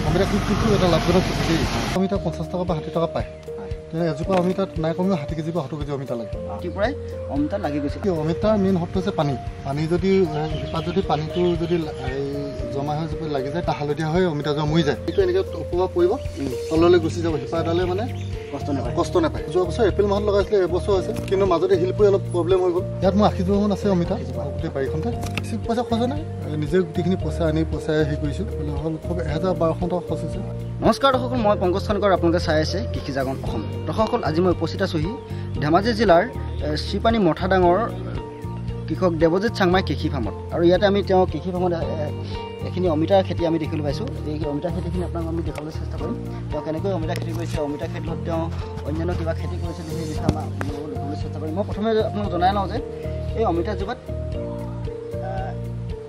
অমিতা কিন্তু এটা লাভজনক খেতি দেই। অমিতা 50 টকা বা 60 টকা পায়। এজোপা অমিতাত নাই কমেও 60 কেজি বা 70 কেজি অমিতা লাগে। পৰাই অমিতা লাগি গৈছে। অমিতাৰ মেইন শত্ৰু হৈছে পানী। পানী যদি শিপাত যদি পানীটো যদি জমা হৈ যদি লাগি যায়, হালধীয়া হৈ অমিতাজোপা মৰি যায়। এইটো এনেকৈ ওপৰৰ পৰিব, তললৈ গুচি যাব। শিপাডালে মানে কষ্ট নাপায়। যোৱা বছৰ এপ্ৰিল মাহত লগাইছিলে, এবছৰ হৈছে, কিন্তু মাজতে শিল পৰি অলপ প্ৰব্লেম হৈ গ'ল। ইয়াত মোৰ 80 জোপামান আছে অমিতা গোটেই বাৰীখনতে। বেছি পইচা খৰচ নাই, নিজে গোটেইখিনি পইচা আনি পইচাই হেৰি কৰিছোঁ। খুব 1000-1200 টকা খৰচ হৈছে। নমস্কাৰ দৰ্শকসকল, মই পংকজ খানকৰ, আপোনালোকে চাই আছে কৃষি জাগৰণ অসম। দৰ্শকসকল, আজি মই উপস্থিত আছোঁহি ধেমাজি জিলাৰ শ্ৰীপানী মথা ডাঙৰ কৃষক দেৱজিৎ চাংমাই কৃষি ফাৰ্মত। আৰু ইয়াতে আমি তেওঁ কৃষি ফাৰ্মত এইখিনি অমিতাৰ খেতি আমি দেখিবলৈ পাইছোঁ। এই অমিতাৰ খেতিখিনি আপোনাক আমি দেখাবলৈ চেষ্টা কৰিম। তেওঁ কেনেকৈ অমিতা খেতি কৰিছে, অমিতা খেতিত তেওঁ অন্যান্য কিবা খেতি কৰিছে, সেই বিষয়ে আমাৰ দেখাবলৈ চেষ্টা কৰিম। মই প্ৰথমে আপোনাক জনাই লওঁ যে এই অমিতাজোপাত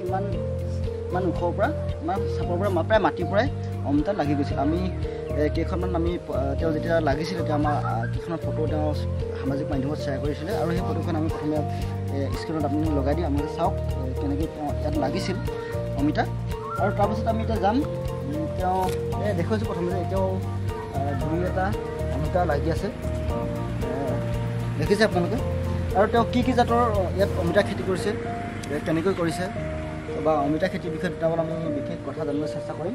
ইমান ওখৰ পৰা, ইমান চাপৰ পৰা, প্ৰায় মাটিৰ পৰাই অমিতা লাগি গৈছিল। আমি কেইখনমান তেওঁ যেতিয়া লাগিছিল, তেতিয়া আমাৰ কেইখনৰ ফটো তেওঁ সামাজিক মাধ্যমত শ্বেয়াৰ কৰিছিলে। আৰু সেই ফটোখন আমি প্ৰথমে স্ক্ৰীণত আপুনি লগাই দিওঁ, আপোনালোকে চাওক কেনেকৈ তেওঁ ইয়াত লাগিছিল অমিতা। আৰু তাৰপাছত আমি এতিয়া যাম, তেওঁ দেখুৱাইছোঁ প্ৰথমে যে এতিয়াও 2-এটা অমিতা লাগি আছে, দেখিছে আপোনালোকে। আৰু তেওঁ কি জাতৰ ইয়াত অমিতা খেতি কৰিছে, কেনেকৈ কৰিছে, বা অমিতা খেতিৰ বিষয়ে দুটামান আমি বিশেষ কথা জানিবলৈ চেষ্টা কৰিম।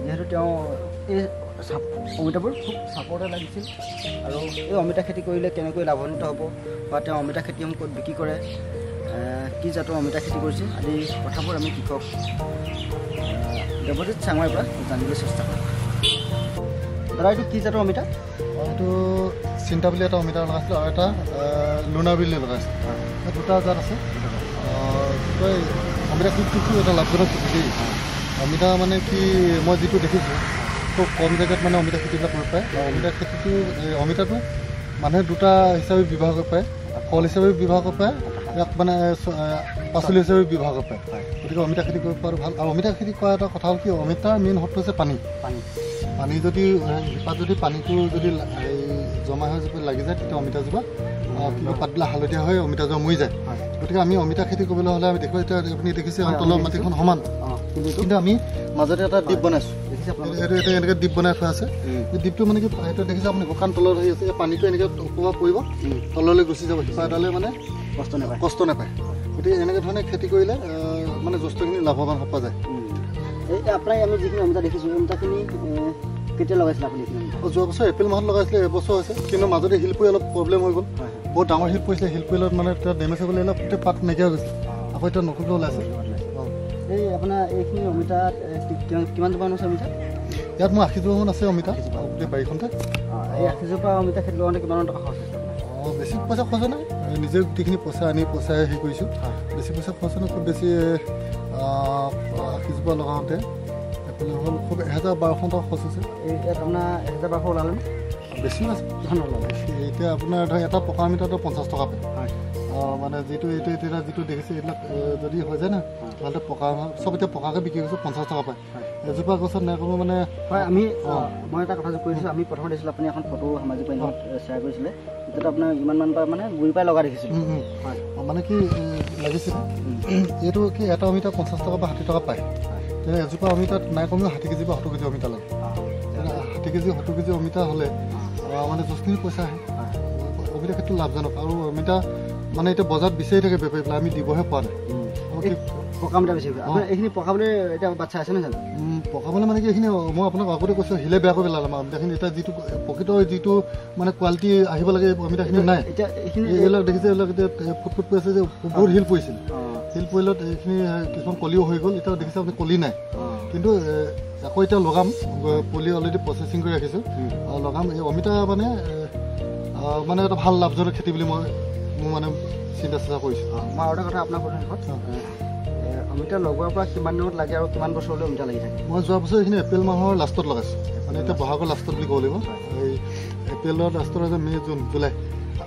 যিহেতু তেওঁ এই অমিতাবোৰ খুব চাপৰতে লাগিছিল। আৰু এই অমিতা খেতি কৰিলে কেনেকৈ লাভান্বিত হ'ব, বা তেওঁ অমিতা খেতিসমূহ ক'ত বিক্ৰী কৰে, কি জাতৰ অমিতা খেতি কৰিছে আদি কথাবোৰ আমি কৃষক দেৱজিৎ চাংমাইৰ পৰা জানিবলৈ চেষ্টা কৰিম। দাদা, এইটো কি জাতৰ অমিতা? এইটো চিন্তা বুলি এটা অমিতা লগাইছিলোঁ, আৰু এটা লুনা বুলি লগাইছিলোঁ। দুটা জাত আছে। অমিতা খেতিটো এটা লাভজনক খেতি দেই। অমিতা মানে কি, মই যিটো দেখিছোঁ খুব কম জেগাত মানে অমিতা খেতিবিলাক কৰিব পাৰে। অমিতা খেতিটো অমিতাটো মানুহে দুটা হিচাপে ব্যৱহাৰ কৰিব পাৰে, ফল হিচাপে ব্যৱহাৰ কৰিব পাৰে, ইয়াক মানে পাচলি হিচাপে ব্যৱহাৰ কৰিব পাৰে। গতিকে অমিতা খেতি কৰিব পৰাটো ভাল। আৰু অমিতা খেতি কৰা এটা কথা হ'ল কি, অমিতাৰ মেইন শত্ৰু হৈছে পানী। পানী যদি শিপাত যদি পানীটো যদি জমা হৈ যদি লাগি যায়, তেতিয়া অমিতাজোপা পাতবিলাক হালধীয়া হৈ অমিতাজোপা মৰি যায়। গতিকে আমি অমিতা খেতি কৰিবলৈ হ'লে আমি দেখোঁ, এতিয়া আপুনি দেখিছে তলৰ মাটিখন সমান, কিন্তু আমি মাজতে এটা দ্বীপ বনাইছোঁ। এইটো এটা এনেকৈ দ্বীপ বনাই থোৱা আছে। এই দ্বীপটো মানে কি, এইটো দেখিছে আপুনি শুকান তলত হৈ আছে, এই পানীটো এনেকৈ ওপৰৰ পৰিব, তললৈ গুচি যাব। শিপাডালে মানে কষ্ট নাপায়। গতিকে এনেকৈ ধৰণে খেতি কৰিলে মানে যথেষ্টখিনি লাভৱান পোৱা যায়। এই আপোনাৰ আমি যিখিনি অমিতা দেখিছোঁ, অমিতাখিনি কেতিয়া লগাইছিলে আপুনি? যোৱা বছৰ এপ্ৰিল মাহত লগাইছিলে, এবছৰ হৈছে, কিন্তু মাজতে শিল পৰি অলপ প্ৰব্লেম হৈ গ'ল। বহুত ডাঙৰ শিল পৰিছিলে, শিল পৰিলত মানে এতিয়া ডেমেজ হৈ গ'লে অলপ গোটেই পাত নাইকিয়া হৈ গৈছে। আকৌ এতিয়া নতুনকৈ ওলাইছে। এই আপোনাৰ এইখিনি অমিতাত কিমান জোপামান আছে অমিতা? ইয়াত মোৰ 80 জোপামান আছে অমিতা গোটেই বাৰীখনতে। এই 80 জোপা অমিতা খেতি লগাওঁতে কিমান টকা খৰচ হৈছে? বেছি পইচা খৰচ নাই, নিজে গোটেইখিনি পইচা আনি পইচাই হেৰি কৰিছোঁ। বেছি পইচা খৰচ নাই, খুব বেছি 80 জোপা লগাওঁতে হ'ল খুব 1000-1200 টকা খৰচ হৈছে। ইয়াত আপোনাৰ 1000-1200 ওলালে বেছি আছে। কিমান ওলালে? এতিয়া আপোনাৰ ধৰক এটা পকা অমিতাটো 50 টকা পায়। মানে যিটো এতিয়া যিটো দেখিছে, এইবিলাক যদি হৈ যায় না, তাহলে পকা চব এতিয়া পকাকৈ বিক্ৰী কৰিছোঁ, 50 টকা পায়। এজোপা গছত নাই কমেও মানে হয়। মই এটা কথা কৈ দিছোঁ, আমি প্ৰথমে দেখিছিলোঁ আপুনি এখন ফটো সামাজিক মাধ্যমত শ্বেয়াৰ কৰিছিলে, তেতিয়াতো আপোনাৰ ইমানমান পৰা মানে গুৰি পাই লগা দেখিছিলোঁ। মানে কি লাগিছিলে, এইটো কি এটা অমিতা 50 টকা বা 60 টকা পায়। এজোপা অমিতাত নাই কমেও 60 কেজি বা 70 কেজি অমিতা লাগে। 60 কেজি 70 কেজি অমিতা হ'লে মানে যথেষ্টখিনি পইচা আহে। অমিতা ক্ষেত্ৰত লাভজনক। আৰু অমিতা মানে এতিয়া বজাৰত বিচাৰি থাকে বেপাৰীবিলাক, আমি দিবহে পোৱা নাই। পকা অমিতা বেছি এইখিনি পকাবলৈ এতিয়া বাচ্ছা আছে নহয় জানো? পকাবলৈ মানে কি, এইখিনি মই আপোনাক আগতে কৈছোঁ, শিলে বেয়া কৰি পেলালে আমাৰ অমিতাখিনি। এতিয়া যিটো প্ৰকৃত যিটো মানে কোৱালিটি আহিব লাগে, অমিতাখিনি নাই। এতিয়া এইবিলাক দেখিছে, এইবিলাক এতিয়া ফুট পৰি আছে যে বহুত শিল পৰিছিল। শিল পৰিলত এইখিনি কিছুমান কলিও হৈ গ'ল। এতিয়া দেখিছে আপুনি কলি নাই, কিন্তু আকৌ এতিয়া লগাম, পলি অলৰেডি প্ৰচেচিং কৰি ৰাখিছোঁ, লগাম। এই অমিতা মানে এটা ভাল লাভজনক খেতি বুলি মোৰ মানে চিন্তা কৰিছোঁ। মই আৰু এটা কথা আপোনাক সুধিছোঁ, অমিতা লগোৱাৰ পৰা কিমান দিনত লাগে আৰু কিমান বছৰলৈ অমিতা লাগি থাকে? মই যোৱা বছৰ এইখিনি এপ্ৰিল মাহৰ লাষ্টত লগাইছোঁ, মানে এতিয়া বহাগৰ লাষ্টত বুলি ক'ব লাগিব। এই এপ্ৰিলৰ লাষ্টত আছে, মে' জুন জুলাই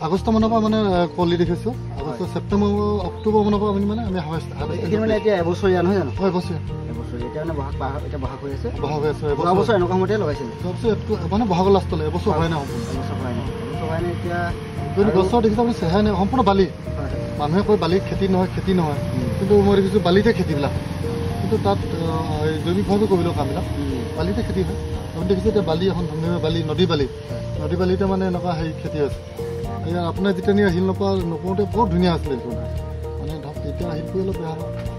আগষ্ট মানৰ পৰা মানে কলি দেখিছোঁ। আগষ্ট ছেপ্টেম্বৰ অক্টোবৰ মানৰ পৰা মানে আমি এইখিনি মানে এতিয়া এবছৰীয়া নহয় জানো? হয়, এবছৰীয়া। এতিয়া মানে এতিয়া বহাগ হৈ আছে, বহাগ হৈ আছে। যোৱা বছৰ এনেকুৱা সময়তে লগাইছিলে। যোৱা বছৰ মানে বহাগৰ লাষ্টলৈ, এবছৰ হয় নাই, এবছৰ হয় নাই এতিয়া গছৰ দেখিছোঁ আপুনি চেহাই নাই, সম্পূৰ্ণ বালি। মানুহে কয় বালিত খেতি নহয়, কিন্তু মই দেখিছোঁ বালিতে খেতিবিলাক। কিন্তু তাত জৈৱিকভাৱে কৰিলেও কামবিলাক বালিতে খেতি হয়। আপুনি দেখিছে এতিয়া বালি এখন ধুনীয়া বালি নদী বালিতে মানে এনেকুৱা হেৰি খেতি আছে। আপোনাৰ যেতিয়া শিল নপোৱাওঁতে বৰ ধুনীয়া আছিলে দেখোন, মানে ধৰক এতিয়া শিল কৰি অলপ বেয়া হয়।